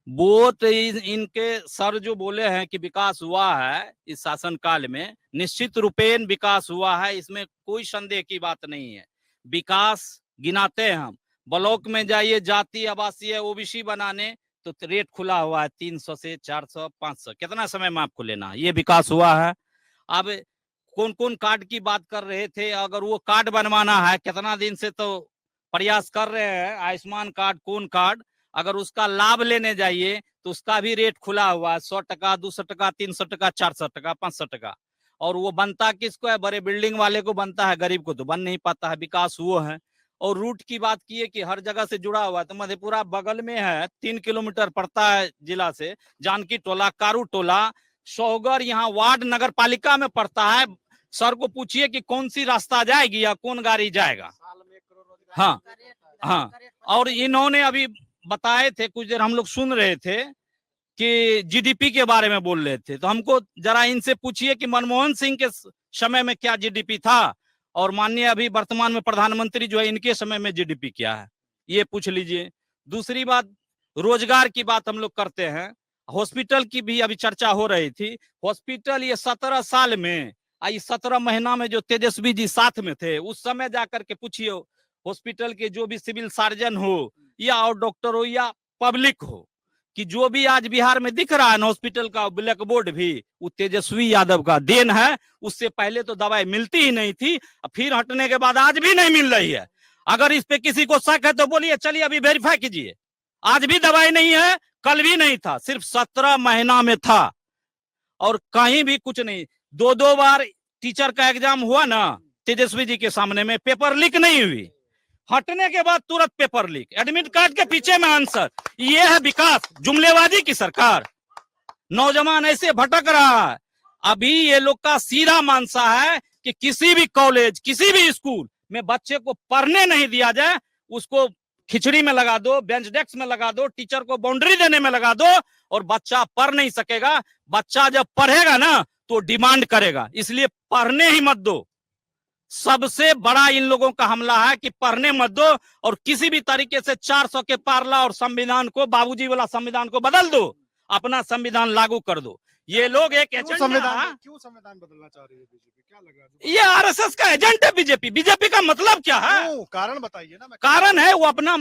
वो तो इनके सर जो बोले हैं कि विकास हुआ है इस शासन काल में, निश्चित रूपेण विकास हुआ है, इसमें कोई संदेह की बात नहीं है। विकास गिनाते हैं हम, ब्लॉक में जाइए जाति आवासीय ओबीसी बनाने तो रेट खुला हुआ है 300 से 400 500, कितना समय में आपको लेना, ये विकास हुआ है। अब कौन कौन कार्ड की बात कर रहे थे, अगर वो कार्ड बनवाना है, कितना दिन से तो प्रयास कर रहे हैं, आयुष्मान कार्ड कौन कार्ड, अगर उसका लाभ लेने जाइए तो उसका भी रेट खुला हुआ है, 100 टका, 200 टका, 300 टका, 400 टका, 500 टका। और वो बनता किसको है, बड़े बिल्डिंग वाले को बनता है, गरीब को तो बन नहीं पाता है। विकास वो है। और रूट की बात की है कि हर जगह से जुड़ा हुआ है, तो मधेपुरा बगल में है, 3 किलोमीटर पड़ता है जिला से, जानकी टोला, कारू टोला, सोहगर, यहाँ वार्ड नगर पालिका में पड़ता है। सर को पूछिए कि कौन सी रास्ता जाएगी या कौन गाड़ी जाएगा। हाँ हाँ। और इन्होंने अभी बताए थे, कुछ देर हम लोग सुन रहे थे कि जीडीपी के बारे में बोल रहे थे, तो हमको जरा इनसे पूछिए कि मनमोहन सिंह के समय में क्या जीडीपी था और माननीय अभी वर्तमान में प्रधानमंत्री जो है इनके समय में जीडीपी क्या है, ये पूछ लीजिए। दूसरी बात, रोजगार की बात हम लोग करते हैं, हॉस्पिटल की भी अभी चर्चा हो रही थी। हॉस्पिटल ये 17 साल में, आई 17 महीना में जो तेजस्वी जी साथ में थे, उस समय जाकर के पूछिए हॉस्पिटल के जो भी सिविल सर्जन हो या और डॉक्टर हो या पब्लिक हो, कि जो भी आज बिहार में दिख रहा है ना हॉस्पिटल का ब्लैक बोर्ड भी, वो तेजस्वी यादव का देन है। उससे पहले तो दवाई मिलती ही नहीं थी, फिर हटने के बाद आज भी नहीं मिल रही है। अगर इस पे किसी को शक है तो बोलिए, चलिए अभी वेरीफाई कीजिए। आज भी दवाई नहीं है, कल भी नहीं था, सिर्फ 17 महीना में था और कहीं भी कुछ नहीं। 2 बार टीचर का एग्जाम हुआ ना तेजस्वी जी के सामने में, पेपर लीक नहीं हुई, हटने के बाद तुरंत पेपर लीक, एडमिट कार्ड के पीछे में आंसर। ये है विकास, जुमलेबाजी की सरकार। नौजवान ऐसे भटक रहा है। अभी ये लोग का सीधा मानसा है कि किसी भी कॉलेज, किसी भी स्कूल में बच्चे को पढ़ने नहीं दिया जाए, उसको खिचड़ी में लगा दो, बेंच डेस्क में लगा दो, टीचर को बाउंड्री देने में लगा दो, और बच्चा पढ़ नहीं सकेगा। बच्चा जब पढ़ेगा ना तो डिमांड करेगा, इसलिए पढ़ने ही मत दो। सबसे बड़ा इन लोगों का हमला है कि पढ़ने मत दो, और किसी भी तरीके से 400 के पार लाओ और संविधान को, बाबूजी वाला संविधान को बदल दो, अपना संविधान लागू कर दो। ये लोग एक क्यों संविधान बदलना चाह रही है बीजेपी, क्या लग रहा है? ये आरएसएस का एजेंट है बीजेपी। बीजेपी का मतलब क्या है? कारण बताइए ना। कारण है वो अपना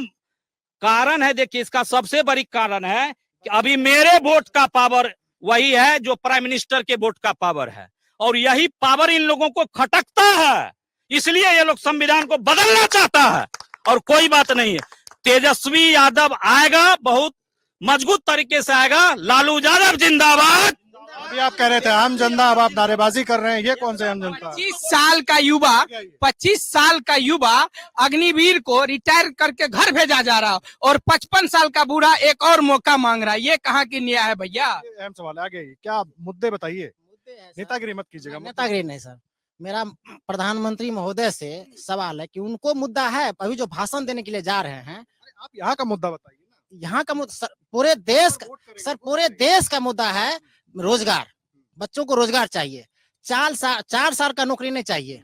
कारण है। देखिए, इसका सबसे बड़ी कारण है कि अभी मेरे वोट का पावर वही है जो प्राइम मिनिस्टर के वोट का पावर है, और यही पावर इन लोगों को खटकता है, इसलिए ये लोग संविधान को बदलना चाहता है। और कोई बात नहीं है, तेजस्वी यादव आएगा, बहुत मजबूत तरीके से आएगा। लालू यादव जिंदाबाद। अभी आप कह रहे थे आम जनता, अब आप नारेबाजी कर रहे हैं, ये कौन से आम जनता? 25 साल का युवा अग्निवीर को रिटायर करके घर भेजा जा रहा और 55 साल का बूढ़ा एक और मौका मांग रहा है, ये कहाँ की न्याय है भैया? अहम सवाल है, आगे क्या मुद्दे बताइए। नेतागिरी मत कीजिएगा। नेतागिरी नहीं सर, मेरा प्रधानमंत्री महोदय से सवाल है कि उनको मुद्दा है, अभी जो भाषण देने के लिए जा रहे हैं। आप यहाँ का मुद्दा बताइए ना। यहाँ का मुद्दा पूरे देश का, सर पूरे देश का मुद्दा है रोजगार। बच्चों को रोजगार चाहिए, 4 साल का नौकरी नहीं चाहिए,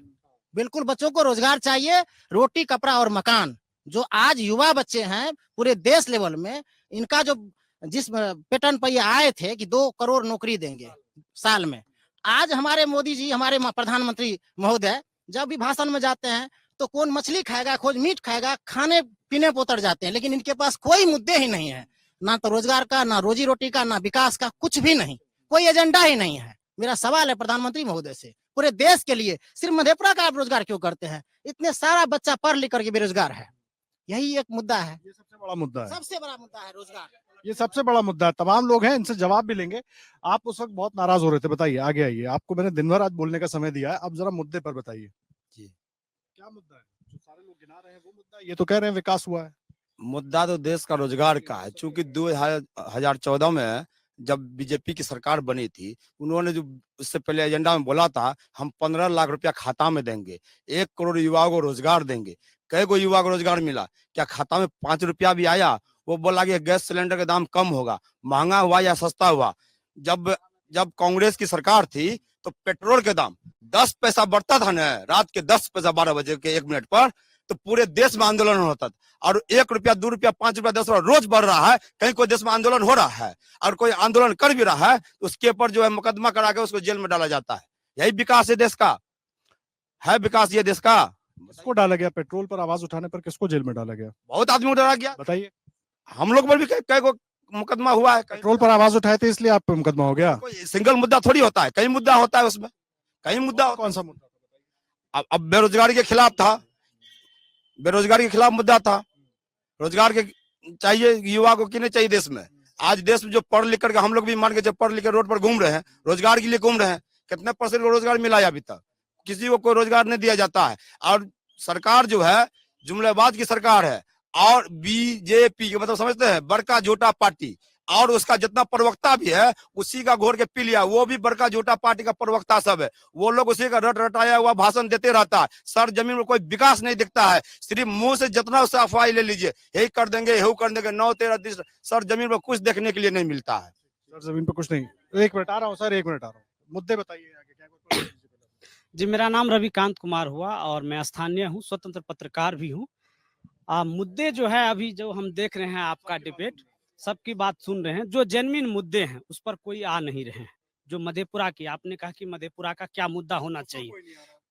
बिल्कुल बच्चों को रोजगार चाहिए, रोटी कपड़ा और मकान। जो आज युवा बच्चे हैं पूरे देश लेवल में, इनका जो जिस पैटर्न पर ये आए थे कि 2 करोड़ नौकरी देंगे साल में, आज हमारे मोदी जी, हमारे प्रधानमंत्री महोदय जब भी भाषण में जाते हैं तो कौन मछली खाएगा, खोज मीट खाएगा, खाने पीने पर उतर जाते हैं, लेकिन इनके पास कोई मुद्दे ही नहीं है, ना तो रोजगार का, ना रोजी रोटी का, ना विकास का, कुछ भी नहीं, कोई एजेंडा ही नहीं है। मेरा सवाल है प्रधानमंत्री महोदय से, पूरे देश के लिए सिर्फ मधेपुरा का आप रोजगार क्यों करते हैं? इतने सारा बच्चा पढ़ लिख करके बेरोजगार है, यही एक मुद्दा है। ये सबसे बड़ा मुद्दा है, सबसे बड़ा मुद्दा है रोजगार, ये सबसे बड़ा मुद्दा है। तमाम लोग हैं, इनसे जवाब भी लेंगे। आप उस वक्त बहुत नाराज हो रहे थे, बताइए, आगे आइए। आपको मैंने दिन भर आज बोलने का समय दिया है, अब जरा मुद्दे पर बताइए। जी, क्या मुद्दा है जो सारे लोग गिना रहे हैं? वो मुद्दा, ये तो कह रहे हैं विकास हुआ है। मुद्दा तो देश का रोजगार का है। चूंकि 2014 में जब बीजेपी की सरकार बनी थी, उन्होंने जो उससे पहले एजेंडा में बोला था, हम 15 लाख रुपया खाता में देंगे, 1 करोड़ युवाओं को रोजगार देंगे। कई को युवा को रोजगार मिला? क्या खाता में 5 रुपया भी आया? वो बोला कि गैस सिलेंडर का दाम कम होगा, महंगा हुआ या सस्ता हुआ? जब कांग्रेस की सरकार थी तो पेट्रोल के दाम 10 पैसा बढ़ता था ना, रात के 10 पैसा 12 बजे के 1 मिनट पर, तो पूरे देश में आंदोलन होता था। और 1 रुपया 2 रुपया 5 रुपया 10 रुपया रोज बढ़ रहा है। कहीं कोई देश में आंदोलन हो रहा है और कोई आंदोलन कर भी रहा है तो उसके ऊपर जो है मुकदमा करा के उसको जेल में डाला जाता है। यही विकास है देश का, है विकास ये देश का। किसको डाला गया? पेट्रोल पर आवाज उठाने पर किसको जेल में डाला गया? बहुत आदमी डरा गया। बताइए। हम लोग पर भी कई को मुकदमा हुआ है। पेट्रोल पर आवाज उठाए थे इसलिए आप पे मुकदमा हो गया? कोई सिंगल मुद्दा थोड़ी होता है, कई मुद्दा होता है उसमें, कई मुद्दा होता है। कौन सा मुद्दा? अब बेरोजगारी के खिलाफ था, बेरोजगारी के खिलाफ मुद्दा था। रोजगार के चाहिए, युवा को किन्हें चाहिए देश में। आज देश में जो पढ़ लिख करके हम लोग भी मान के जब पढ़ लिख कर रोड पर घूम रहे हैं, रोजगार के लिए घूम रहे हैं, कितने % को रोजगार मिला है अभी तक? किसी को कोई रोजगार नहीं दिया जाता है। और सरकार जो है जुमलेबाज की सरकार है। और बीजेपी के मतलब समझते हैं बड़का जोटा पार्टी, और उसका जितना प्रवक्ता भी है उसी का घोर के पी लिया। वो भी बड़का जोटा पार्टी का प्रवक्ता सब है। वो लोग उसी का रट रटाया हुआ भाषण देते रहता है। सर जमीन में कोई विकास नहीं दिखता है, सिर्फ मुंह से जितना उससे अफवाह ले लीजिए, यही कर देंगे, यही कर देंगे, 9 13 10। सर जमीन पर कुछ देखने के लिए नहीं मिलता है। सर जमीन पर कुछ नहीं। 1 मिनट आ रहा हूँ सर, 1 मिनट आ रहा हूँ। मुद्दे बताइए आगे क्या। जी, मेरा नाम रविकांत कुमार हुआ और मैं स्थानीय हूँ, स्वतंत्र पत्रकार भी हूँ। मुद्दे जो है अभी जो हम देख रहे हैं, आपका डिबेट, सबकी बात सुन रहे हैं, जो जेन्युइन मुद्दे हैं उस पर कोई आ नहीं रहे हैं। जो मधेपुरा की आपने कहा कि मधेपुरा का क्या मुद्दा होना चाहिए,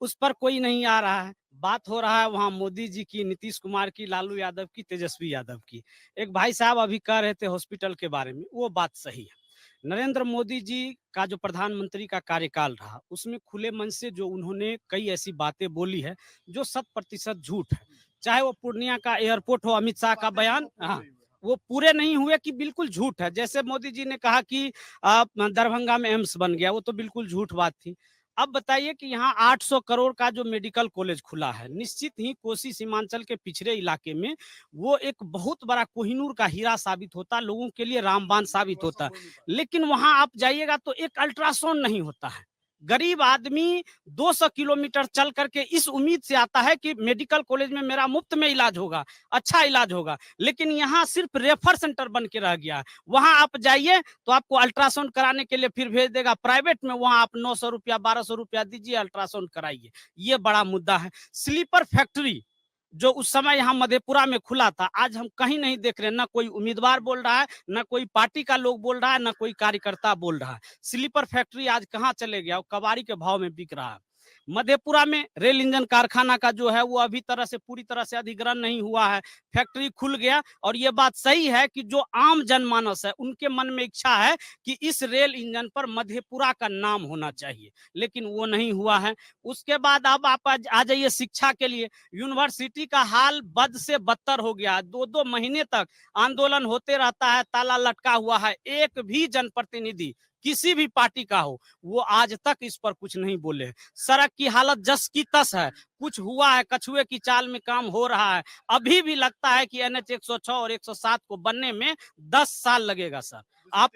उस पर कोई नहीं आ रहा है। बात हो रहा है वहाँ मोदी जी की, नीतीश कुमार की, लालू यादव की, तेजस्वी यादव की। एक भाई साहब अभी कह रहे थे हॉस्पिटल के बारे में, वो बात सही है। नरेंद्र मोदी जी का जो प्रधानमंत्री का कार्यकाल रहा, उसमें खुले मन से जो उन्होंने कई ऐसी बातें बोली है जो 100% झूठ है। चाहे वो पूर्णिया का एयरपोर्ट हो, अमित शाह का बयान, हाँ, वो पूरे नहीं हुए कि बिल्कुल झूठ है। जैसे मोदी जी ने कहा कि दरभंगा में एम्स बन गया, वो तो बिल्कुल झूठ बात थी। अब बताइए कि यहाँ 800 करोड़ का जो मेडिकल कॉलेज खुला है, निश्चित ही कोसी सीमांचल के पिछड़े इलाके में वो एक बहुत बड़ा कोहिनूर का हीरा साबित होता, लोगों के लिए रामबाण साबित होता। लेकिन वहां आप जाइएगा तो एक अल्ट्रासाउंड नहीं होता है। गरीब आदमी 200 किलोमीटर चल करके इस उम्मीद से आता है कि मेडिकल कॉलेज में मेरा मुफ्त में इलाज होगा, अच्छा इलाज होगा, लेकिन यहाँ सिर्फ रेफर सेंटर बन के रह गया है। वहां आप जाइए तो आपको अल्ट्रासाउंड कराने के लिए फिर भेज देगा प्राइवेट में, वहां आप 900 रुपया 1200 रुपया दीजिए, अल्ट्रासाउंड कराइए। ये बड़ा मुद्दा है। स्लीपर फैक्ट्री जो उस समय यहाँ मधेपुरा में खुला था, आज हम कहीं नहीं देख रहे। ना कोई उम्मीदवार बोल रहा है, ना कोई पार्टी का लोग बोल रहा है, ना कोई कार्यकर्ता बोल रहा है। स्लीपर फैक्ट्री आज कहाँ चले गया? कबाड़ी के भाव में बिक रहा है। मधेपुरा में रेल इंजन कारखाना का जो है वो अभी पूरी तरह से अधिग्रहण नहीं हुआ है। फैक्ट्री खुल गया और ये बात सही है कि जो आम जनमानस है उनके मन में इच्छा है कि इस रेल इंजन पर मधेपुरा का नाम होना चाहिए, लेकिन वो नहीं हुआ है। उसके बाद अब आप आ जाइए शिक्षा के लिए। यूनिवर्सिटी का हाल बद से बदतर हो गया। 2-2 महीने तक आंदोलन होते रहता है, ताला लटका हुआ है। एक भी जनप्रतिनिधि किसी भी पार्टी का हो, वो आज तक इस पर कुछ नहीं बोले। सड़क की हालत जस की तस है, कुछ हुआ है, कछुए की चाल में काम हो रहा है। अभी भी लगता है कि NH 106 और 107 को बनने में 10 साल लगेगा सर। आप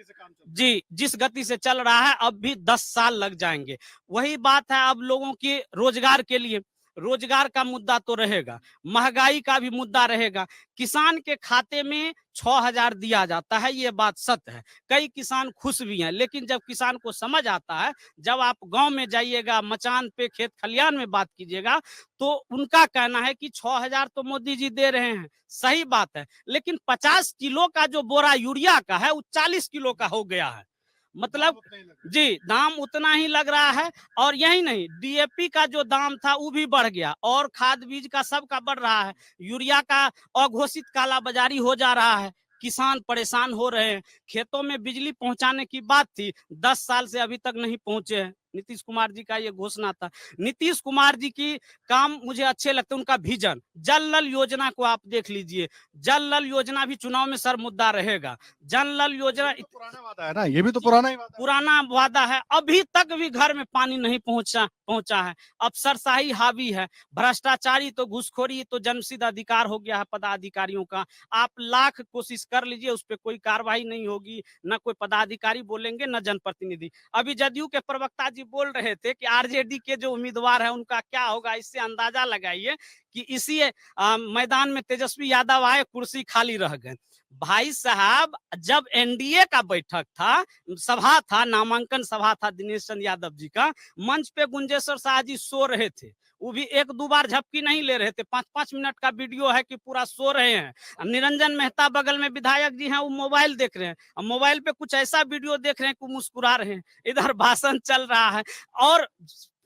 जी, जिस गति से चल रहा है अब भी 10 साल लग जाएंगे। वही बात है, अब लोगों के रोजगार के लिए रोजगार का मुद्दा तो रहेगा, महंगाई का भी मुद्दा रहेगा। किसान के खाते में 6000 दिया जाता है, ये बात सत्य है। कई किसान खुश भी हैं, लेकिन जब किसान को समझ आता है, जब आप गांव में जाइएगा, मचान पे, खेत खलियान में बात कीजिएगा, तो उनका कहना है कि 6000 तो मोदी जी दे रहे हैं, सही बात है, लेकिन 50 किलो का जो बोरा यूरिया का है वो 40 किलो का हो गया है। मतलब जी, दाम उतना ही लग रहा है। और यही नहीं, DAP का जो दाम था वो भी बढ़ गया, और खाद बीज का सबका बढ़ रहा है। यूरिया का अघोषित कालाबाजारी हो जा रहा है, किसान परेशान हो रहे हैं। खेतों में बिजली पहुंचाने की बात थी, 10 साल से अभी तक नहीं पहुंचे हैं। नीतीश कुमार जी का ये घोषणा था। नीतीश कुमार जी की काम मुझे अच्छे लगते हैं, उनका विजन। जल नल योजना को आप देख लीजिए, जल नल योजना भी चुनाव में सर मुद्दा रहेगा। जल नल योजना पुराना वादा है ना, ये भी तो पुराना ही वादा है। पुराना वादा है, अभी तक भी घर में पानी नहीं पहुंचा है। अफसरशाही हावी है, भ्रष्टाचारी तो घुसखोरी तो जन्मसिद्ध अधिकार हो गया है पदाधिकारियों का। आप लाख कोशिश कर लीजिए, उस पर कोई कार्रवाई नहीं होगी, न कोई पदाधिकारी बोलेंगे, न जनप्रतिनिधि। अभी जदयू के प्रवक्ता जी बोल रहे थे कि RJD के जो उम्मीदवार है उनका क्या होगा। इससे अंदाजा लगाइए कि इसी मैदान में तेजस्वी यादव आए, कुर्सी खाली रह गए। भाई साहब, जब NDA का बैठक था, सभा था, नामांकन सभा था दिनेश चंद्र यादव जी का, मंच पे गुंजेश्वर शाह जी सो रहे थे। वो भी 1-2 बार झपकी नहीं ले रहे थे। 5-5 मिनट का वीडियो है कि पूरा सो रहे हैं। निरंजन मेहता बगल में विधायक जी हैं, वो मोबाइल देख रहे हैं। अब मोबाइल पे कुछ ऐसा वीडियो देख रहे हैं कि मुस्कुरा रहे हैं। इधर भाषण चल रहा है और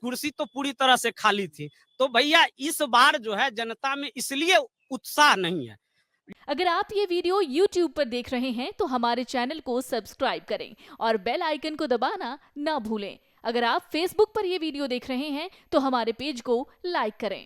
कुर्सी तो पूरी तरह से खाली थी। तो भैया इस बार जो है जनता में इसलिए उत्साह नहीं है। अगर आप ये वीडियो YouTube पर देख रहे हैं तो हमारे चैनल को सब्सक्राइब करें और बेल आइकन को दबाना ना भूलें। अगर आप Facebook पर ये वीडियो देख रहे हैं तो हमारे पेज को लाइक करें।